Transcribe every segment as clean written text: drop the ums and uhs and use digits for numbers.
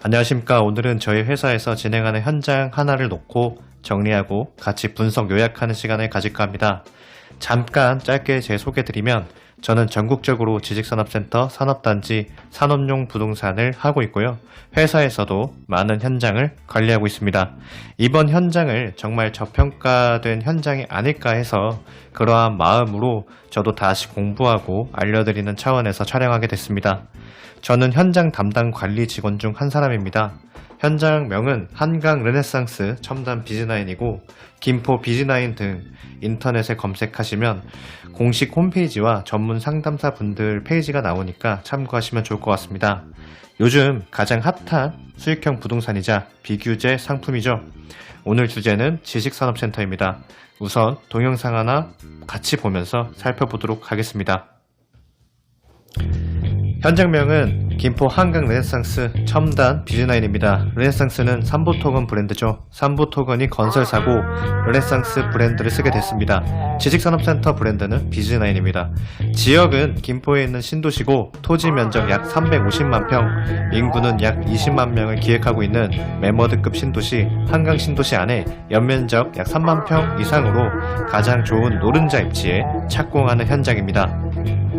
안녕하십니까. 오늘은 저희 회사에서 진행하는 현장 하나를 놓고 정리하고 같이 분석 요약하는 시간을 가질까 합니다. 잠깐 짧게 제 소개드리면 저는 전국적으로 지식산업센터 산업단지 산업용 부동산을 하고 있고요. 회사에서도 많은 현장을 관리하고 있습니다. 이번 현장을 정말 저평가된 현장이 아닐까 해서 그러한 마음으로 저도 다시 공부하고 알려드리는 차원에서 촬영하게 됐습니다. 저는 현장 담당 관리 직원 중 한 사람입니다. 현장명은 한강 르네상스 첨단 비즈나인이고 김포 비즈나인 등 인터넷에 검색하시면 공식 홈페이지와 전문 상담사 분들 페이지가 나오니까 참고하시면 좋을 것 같습니다. 요즘 가장 핫한 수익형 부동산이자 비규제 상품이죠. 오늘 주제는 지식산업센터입니다. 우선 동영상 하나 같이 보면서 살펴보도록 하겠습니다. 현장명은 김포 한강 르네상스 첨단 비즈나인입니다. 르네상스는 삼보토건 브랜드죠. 삼보토건이 건설사고 르네상스 브랜드를 쓰게 됐습니다. 지식산업센터 브랜드는 비즈나인입니다. 지역은 김포에 있는 신도시고 토지 면적 약 350만 평, 인구는 약 20만 명을 기획하고 있는 메머드급 신도시 한강 신도시 안에 연면적 약 3만 평 이상으로 가장 좋은 노른자 입지에 착공하는 현장입니다.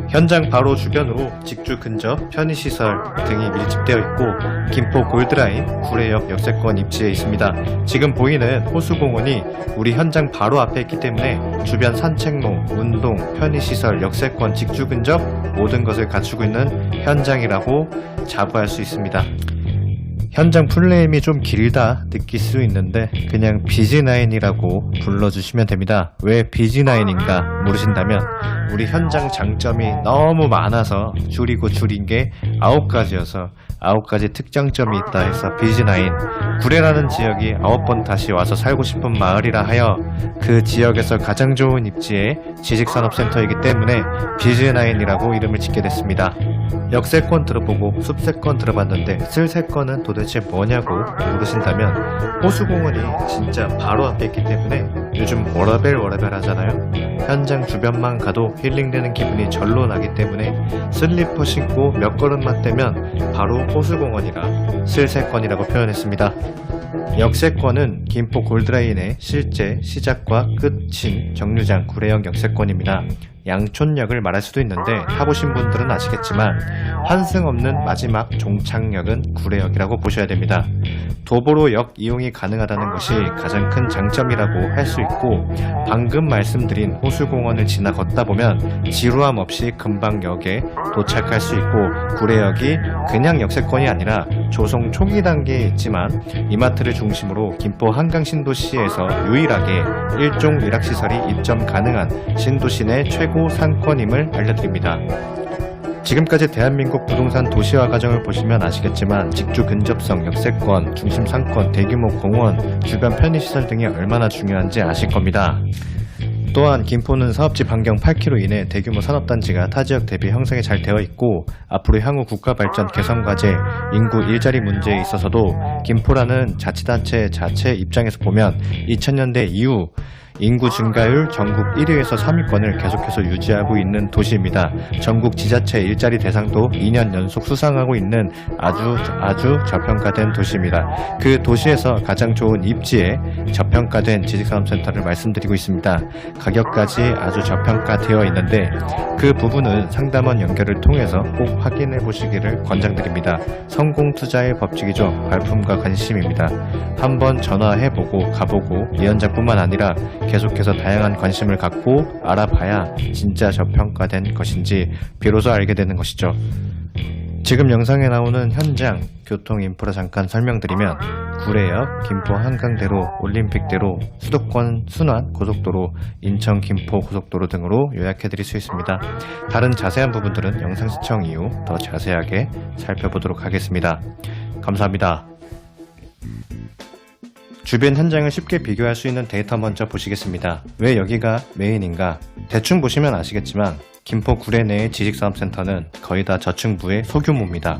현장 바로 주변으로 직주 근접 편의시설 등이 밀집되어 있고 김포 골드라인 구례역 역세권 입지에 있습니다. 지금 보이는 호수공원이 우리 현장 바로 앞에 있기 때문에 주변 산책로, 운동, 편의시설, 역세권, 직주 근접 모든 것을 갖추고 있는 현장이라고 자부할 수 있습니다. 현장 풀네임이 좀 길다 느낄 수 있는데 그냥 비즈나인이라고 불러주시면 됩니다. 왜 비즈나인인가 모르신다면 우리 현장 장점이 너무 많아서 줄이고 줄인 게 9가지여서 9가지 특장점이 있다 해서 비즈나인. 구례라는 지역이 9번 다시 와서 살고 싶은 마을이라 하여 그 지역에서 가장 좋은 입지의 지식산업센터이기 때문에 비즈나인이라고 이름을 짓게 됐습니다. 역세권 들어보고 숲세권 들어봤는데 쓸세권은 도대체 뭐냐고 모르신다면 호수공원이 진짜 바로 앞에 있기 때문에 요즘 워라벨 하잖아요. 현장 주변만 가도 힐링되는 기분이 절로 나기 때문에 슬리퍼 신고 몇 걸음만 떼면 바로 호수공원이라 쓸세권이라고 표현했습니다. 역세권은 김포 골드라인의 실제 시작과 끝인 정류장 구례역 역세권입니다. 양촌역을 말할 수도 있는데 타보신 분들은 아시겠지만 환승 없는 마지막 종착역은 구례역이라고 보셔야 됩니다. 도보로 역 이용이 가능하다는 것이 가장 큰 장점이라고 할 수 있고 방금 말씀드린 호수공원을 지나 걷다 보면 지루함 없이 금방 역에 도착할 수 있고 구례역이 그냥 역세권이 아니라 조성 초기 단계에 있지만 이마트를 중심으로 김포 한강 신도시에서 유일하게 일종 일학시설이 입점 가능한 신도시 내 최고 상권임을 알려드립니다. 지금까지 대한민국 부동산 도시화 과정을 보시면 아시겠지만 직주 근접성, 역세권, 중심 상권, 대규모 공원, 주변 편의시설 등이 얼마나 중요한지 아실 겁니다. 또한 김포는 사업지 반경 8km 이내 대규모 산업단지가 타 지역 대비 형성이 잘 되어 있고 앞으로 향후 국가발전 개선과제, 인구 일자리 문제에 있어서도 김포라는 자치단체 자체 입장에서 보면 2000년대 이후 인구 증가율 전국 1위에서 3위권을 계속해서 유지하고 있는 도시입니다. 전국 지자체 일자리 대상도 2년 연속 수상하고 있는 아주 저평가된 도시입니다. 그 도시에서 가장 좋은 입지에 저평가된 지식산업센터를 말씀드리고 있습니다. 가격까지 아주 저평가되어 있는데 그 부분은 상담원 연결을 통해서 꼭 확인해 보시기를 권장드립니다. 성공투자의 법칙이죠. 발품과 관심입니다. 한번 전화해보고 가보고 이 현장뿐만 아니라 계속해서 다양한 관심을 갖고 알아봐야 진짜 저평가된 것인지 비로소 알게 되는 것이죠. 지금 영상에 나오는 현장, 교통 인프라 잠깐 설명드리면 구례역, 김포 한강대로, 올림픽대로, 수도권 순환 고속도로, 인천 김포 고속도로 등으로 요약해드릴 수 있습니다. 다른 자세한 부분들은 영상 시청 이후 더 자세하게 살펴보도록 하겠습니다. 감사합니다. 주변 현장을 쉽게 비교할 수 있는 데이터 먼저 보시겠습니다. 왜 여기가 메인인가? 대충 보시면 아시겠지만 김포 구례 내의 지식산업센터는 거의 다 저층부의 소규모입니다.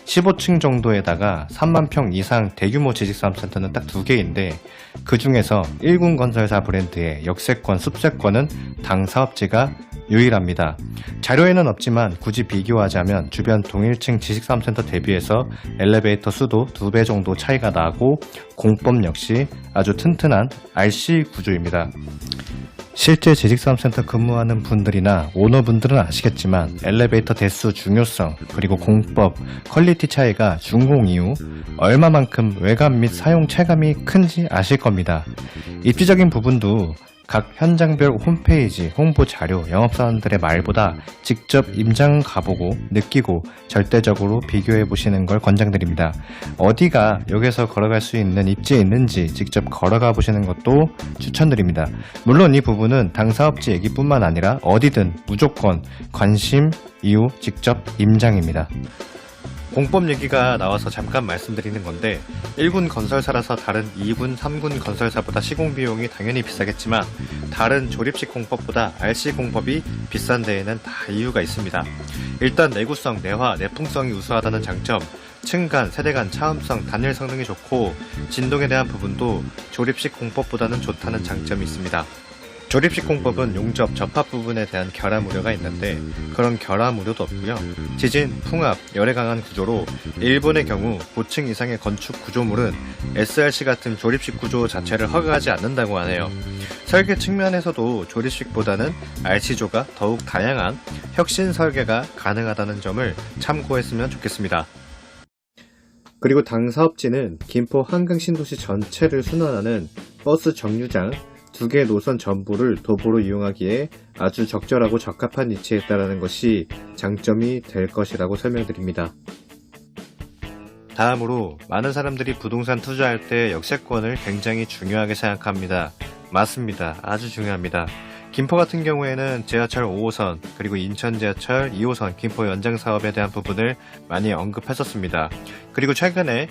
15층 정도에다가 3만 평 이상 대규모 지식산업센터는 딱 2개인데 그 중에서 1군 건설사 브랜드의 역세권, 숲세권은 당 사업지가 유일합니다. 자료에는 없지만 굳이 비교하자면 주변 동일층 지식산업센터 대비해서 엘리베이터 수도 2배 정도 차이가 나고 공법 역시 아주 튼튼한 RC 구조입니다. 실제 지식산업센터 근무하는 분들이나 오너분들은 아시겠지만 엘리베이터 대수 중요성 그리고 공법, 퀄리티 차이가 준공 이후 얼마만큼 외관 및 사용 체감이 큰지 아실 겁니다. 입지적인 부분도 각 현장별 홈페이지, 홍보 자료, 영업사원들의 말보다 직접 임장 가보고 느끼고 절대적으로 비교해 보시는 걸 권장드립니다. 어디가 여기서 걸어갈 수 있는 입지에 있는지 직접 걸어가 보시는 것도 추천드립니다. 물론 이 부분은 당 사업지 얘기뿐만 아니라 어디든 무조건 관심, 이유, 직접 임장입니다. 공법 얘기가 나와서 잠깐 말씀드리는 건데 1군 건설사라서 다른 2군, 3군 건설사보다 시공 비용이 당연히 비싸겠지만 다른 조립식 공법보다 RC 공법이 비싼 데에는 다 이유가 있습니다. 일단 내구성, 내화, 내풍성이 우수하다는 장점, 층간, 세대간, 차음성, 단열 성능이 좋고 진동에 대한 부분도 조립식 공법보다는 좋다는 장점이 있습니다. 조립식 공법은 용접, 접합 부분에 대한 결함 우려가 있는데 그런 결함 우려도 없고요. 지진, 풍압, 열에 강한 구조로 일본의 경우 고층 이상의 건축 구조물은 SRC 같은 조립식 구조 자체를 허가하지 않는다고 하네요. 설계 측면에서도 조립식보다는 RC조가 더욱 다양한 혁신 설계가 가능하다는 점을 참고했으면 좋겠습니다. 그리고 당 사업지는 김포 한강 신도시 전체를 순환하는 버스 정류장 2개 노선 전부를 도보로 이용하기에 아주 적절하고 적합한 위치에 있다는 것이 장점이 될 것이라고 설명드립니다. 다음으로 많은 사람들이 부동산 투자할 때 역세권을 굉장히 중요하게 생각합니다. 맞습니다. 아주 중요합니다. 김포 같은 경우에는 지하철 5호선 그리고 인천 지하철 2호선 김포 연장 사업에 대한 부분을 많이 언급했었습니다. 그리고 최근에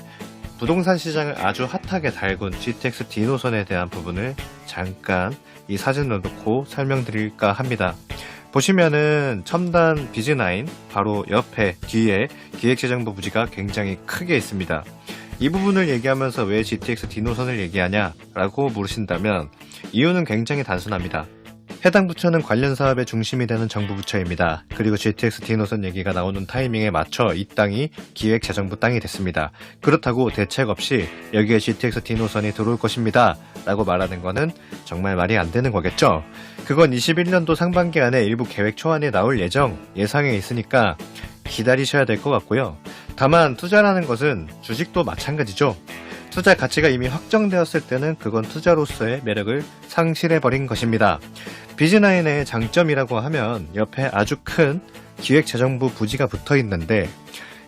부동산 시장을 아주 핫하게 달군 GTX D노선에 대한 부분을 잠깐 이 사진을 놓고 설명드릴까 합니다. 보시면은 첨단 비즈나인 바로 옆에 뒤에 기획재정부 부지가 굉장히 크게 있습니다. 이 부분을 얘기하면서 왜 GTX D노선을 얘기하냐 라고 물으신다면 이유는 굉장히 단순합니다. 해당 부처는 관련 사업의 중심이 되는 정부 부처입니다. 그리고 GTX D노선 얘기가 나오는 타이밍에 맞춰 이 땅이 기획재정부 땅이 됐습니다. 그렇다고 대책 없이 여기에 GTX D노선이 들어올 것입니다 라고 말하는 거는 정말 말이 안 되는 거겠죠. 그건 21년도 상반기 안에 일부 계획 초안이 나올 예상에 있으니까 기다리셔야 될 것 같고요. 다만 투자라는 것은 주식도 마찬가지죠. 투자 가치가 이미 확정되었을 때는 그건 투자로서의 매력을 상실해버린 것입니다. 비즈나인의 장점이라고 하면 옆에 아주 큰 기획재정부 부지가 붙어 있는데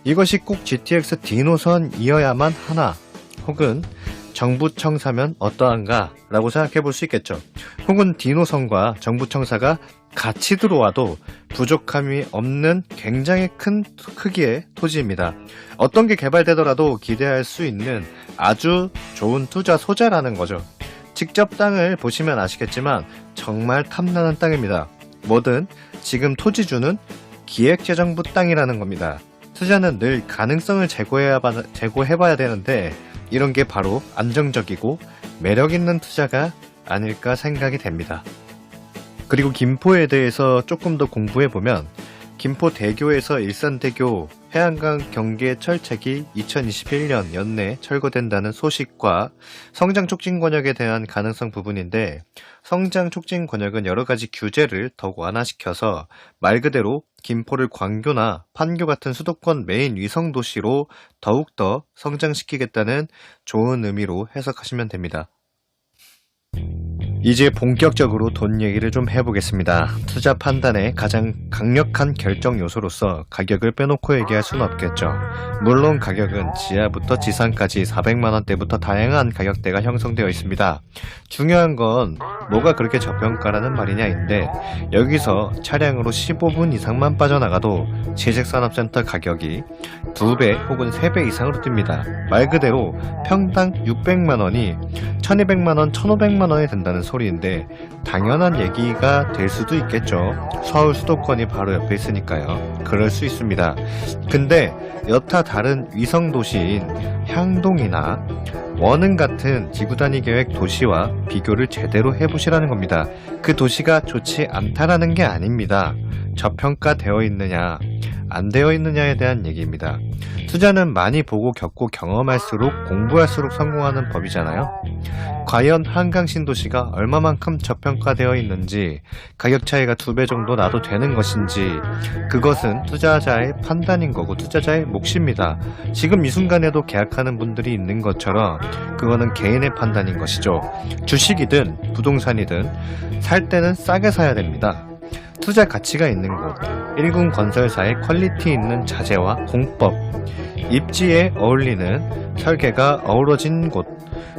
이것이 꼭 GTX D노선이어야만 하나 혹은 정부청사면 어떠한가 라고 생각해 볼 수 있겠죠. 혹은 D노선과 정부청사가 같이 들어와도 부족함이 없는 굉장히 큰 크기의 토지입니다. 어떤 게 개발되더라도 기대할 수 있는 아주 좋은 투자 소재라는 거죠. 직접 땅을 보시면 아시겠지만 정말 탐나는 땅입니다. 뭐든 지금 토지주는 기획재정부 땅이라는 겁니다. 투자는 늘 가능성을 제고해봐야 되는데 이런 게 바로 안정적이고 매력있는 투자가 아닐까 생각이 됩니다. 그리고 김포에 대해서 조금 더 공부해보면 김포대교에서 일산대교 해안강 경계 철책이 2021년 연내 철거된다는 소식과 성장 촉진 권역에 대한 가능성 부분인데 성장 촉진 권역은 여러가지 규제를 더욱 완화시켜서 말 그대로 김포를 광교나 판교 같은 수도권 메인 위성 도시로 더욱더 성장시키겠다는 좋은 의미로 해석하시면 됩니다. 이제 본격적으로 돈 얘기를 좀 해보겠습니다. 투자 판단의 가장 강력한 결정 요소로서 가격을 빼놓고 얘기할 수는 없겠죠. 물론 가격은 지하부터 지상까지 400만원대부터 다양한 가격대가 형성되어 있습니다. 중요한 건 뭐가 그렇게 저평가라는 말이냐인데 여기서 차량으로 15분 이상만 빠져나가도 지식산업센터 가격이 2배 혹은 3배 이상으로 뜹니다. 말 그대로 평당 600만원이 1200만원, 1500만원이 된다는 소리인데 당연한 얘기가 될 수도 있겠죠. 서울 수도권이 바로 옆에 있으니까요. 그럴 수 있습니다. 근데 여타 다른 위성도시인 향동이나 원흥 같은 지구단위 계획 도시와 비교를 제대로 해보시라는 겁니다. 그 도시가 좋지 않다라는 게 아닙니다. 저평가되어 있느냐 안 되어 있느냐에 대한 얘기입니다. 투자는 많이 보고 겪고 경험할수록 공부할수록 성공하는 법이잖아요. 과연 한강 신도시가 얼마만큼 저평가되어 있는지, 가격 차이가 2배 정도 나도 되는 것인지, 그것은 투자자의 판단인 거고 투자자의 몫입니다. 지금 이 순간에도 계약하는 분들이 있는 것처럼 그거는 개인의 판단인 것이죠. 주식이든 부동산이든 살 때는 싸게 사야 됩니다. 투자 가치가 있는 곳, 1군 건설사의 퀄리티 있는 자재와 공법, 입지에 어울리는 설계가 어우러진 곳,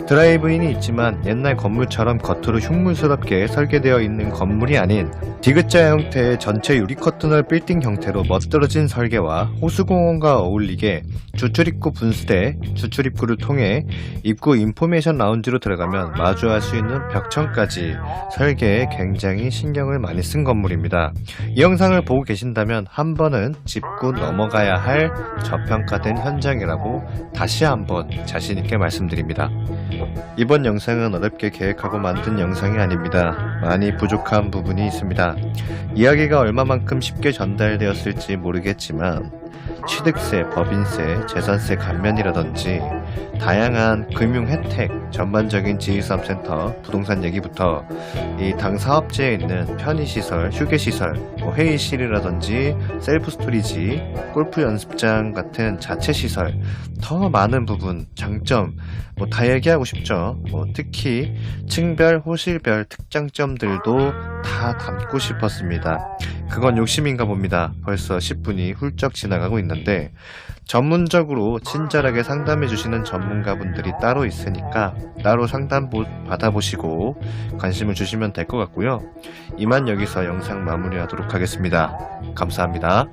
드라이브인이 있지만 옛날 건물처럼 겉으로 흉물스럽게 설계되어 있는 건물이 아닌 디귿자 형태의 전체 유리커튼널 빌딩 형태로 멋들어진 설계와 호수공원과 어울리게 주출입구 분수대, 주출입구를 통해 입구 인포메이션 라운지로 들어가면 마주할 수 있는 벽천까지 설계에 굉장히 신경을 많이 쓴 건물입니다. 이 영상을 보고 계신다면 한 번은 짚고 넘어가야 할 저평가된 현장이라고 다시 한번 자신있게 말씀드립니다. 이번 영상은 어렵게 계획하고 만든 영상이 아닙니다. 많이 부족한 부분이 있습니다. 이야기가 얼마만큼 쉽게 전달되었을지 모르겠지만 취득세, 법인세, 재산세 감면이라든지 다양한 금융 혜택, 전반적인 지식산업센터, 부동산 얘기부터 이 당 사업지에 있는 편의시설, 휴게시설, 회의실이라든지 셀프 스토리지, 골프 연습장 같은 자체시설, 더 많은 부분, 장점 다 얘기하고 싶죠. 특히 층별, 호실별 특장점들도 다 담고 싶었습니다. 그건 욕심인가 봅니다. 벌써 10분이 훌쩍 지나가고 있는데 전문적으로 친절하게 상담해 주시는 전문가분들이 따로 있으니까 따로 상담 받아보시고 관심을 주시면 될 것 같고요. 이만 여기서 영상 마무리하도록 하겠습니다. 감사합니다.